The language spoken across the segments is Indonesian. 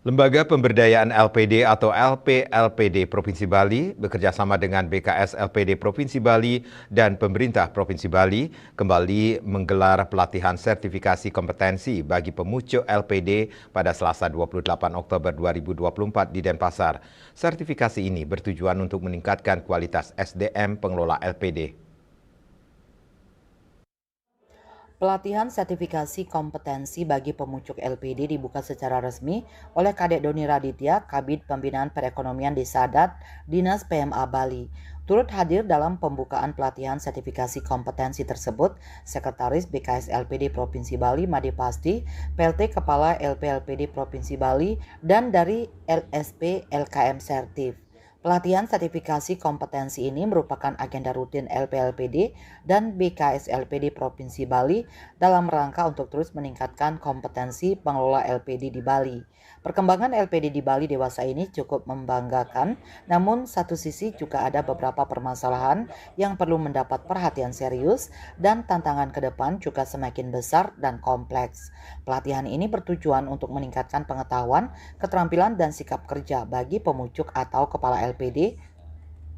Lembaga Pemberdayaan LPD atau LPLPD Provinsi Bali bekerjasama dengan BKS LPD Provinsi Bali dan pemerintah Provinsi Bali kembali menggelar pelatihan sertifikasi kompetensi bagi pemucuk LPD pada Selasa 28 Oktober 2024 di Denpasar. Sertifikasi ini bertujuan untuk meningkatkan kualitas SDM pengelola LPD. Pelatihan sertifikasi kompetensi bagi pemucuk LPD dibuka secara resmi oleh Kadek Doni Raditya, Kabid Pembinaan Perekonomian Desa Adat, Dinas PMA Bali. Turut hadir dalam pembukaan pelatihan sertifikasi kompetensi tersebut, Sekretaris BKS LPD Provinsi Bali Made Pasti, PLT Kepala LPLPD Provinsi Bali, dan dari LSP LKM Sertif. Pelatihan sertifikasi kompetensi ini merupakan agenda rutin LPLPD dan BKS LPD Provinsi Bali dalam rangka untuk terus meningkatkan kompetensi pengelola LPD di Bali. Perkembangan LPD di Bali dewasa ini cukup membanggakan, namun satu sisi juga ada beberapa permasalahan yang perlu mendapat perhatian serius dan tantangan ke depan juga semakin besar dan kompleks. Pelatihan ini bertujuan untuk meningkatkan pengetahuan, keterampilan, dan sikap kerja bagi pemucuk atau kepala LPD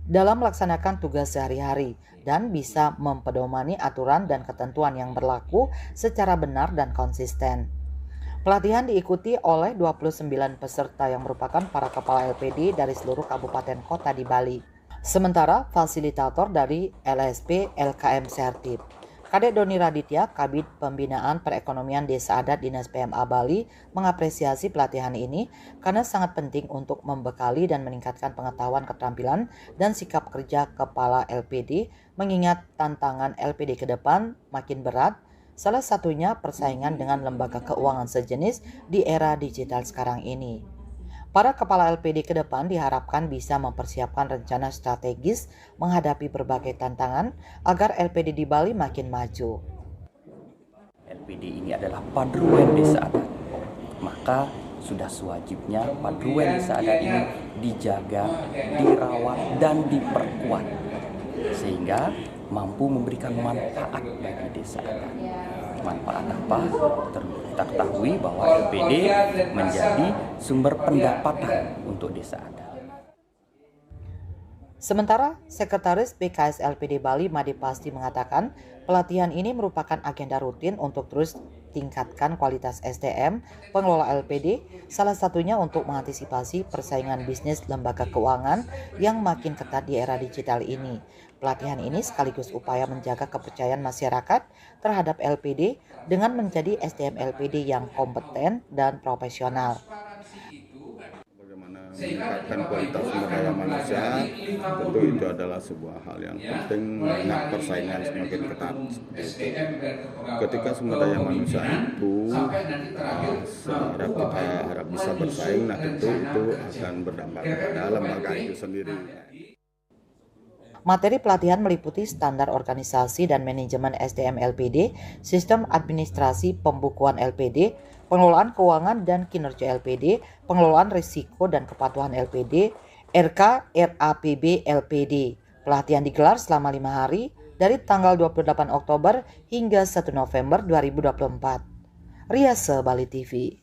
dalam melaksanakan tugas sehari-hari dan bisa mempedomani aturan dan ketentuan yang berlaku secara benar dan konsisten. Pelatihan diikuti oleh 29 peserta yang merupakan para kepala LPD dari seluruh kabupaten kota di Bali. Sementara fasilitator dari LSP LKM Sertif, Kadek Doni Raditya, Kabid Pembinaan Perekonomian Desa Adat Dinas PMA Bali, mengapresiasi pelatihan ini karena sangat penting untuk membekali dan meningkatkan pengetahuan, keterampilan, dan sikap kerja kepala LPD, mengingat tantangan LPD ke depan makin berat, salah satunya persaingan dengan lembaga keuangan sejenis di era digital sekarang ini. Para kepala LPD ke depan diharapkan bisa mempersiapkan rencana strategis menghadapi berbagai tantangan agar LPD di Bali makin maju. LPD ini adalah padruan desa adat, maka sudah sewajibnya padruan desa adat ini dijaga, dirawat, dan diperkuat sehingga mampu memberikan manfaat bagi desa adat. Manfaat apa? Kita ketahui bahwa LPD menjadi sumber pendapatan untuk desa adat. Sementara Sekretaris BKS LPD Bali Made Pasti mengatakan pelatihan ini merupakan agenda rutin untuk terus tingkatkan kualitas SDM pengelola LPD, salah satunya untuk mengantisipasi persaingan bisnis lembaga keuangan yang makin ketat di era digital ini. Pelatihan ini sekaligus upaya menjaga kepercayaan masyarakat terhadap LPD dengan menjadi SDM LPD yang kompeten dan profesional. Meningkatkan kualitas sumber daya manusia, tentu itu adalah sebuah hal yang penting mengingat persaingan semakin ketat. Ketika sumber daya manusia itu kita harap bisa bersaing, nah tentu itu akan berdampak kepada lembaga itu sendiri. Materi pelatihan meliputi standar organisasi dan manajemen SDM LPD, sistem administrasi pembukuan LPD, pengelolaan keuangan dan kinerja LPD, pengelolaan risiko dan kepatuhan LPD, RK RAPB LPD. Pelatihan digelar selama 5 hari dari tanggal 28 Oktober hingga 1 November 2024. Riase Bali TV.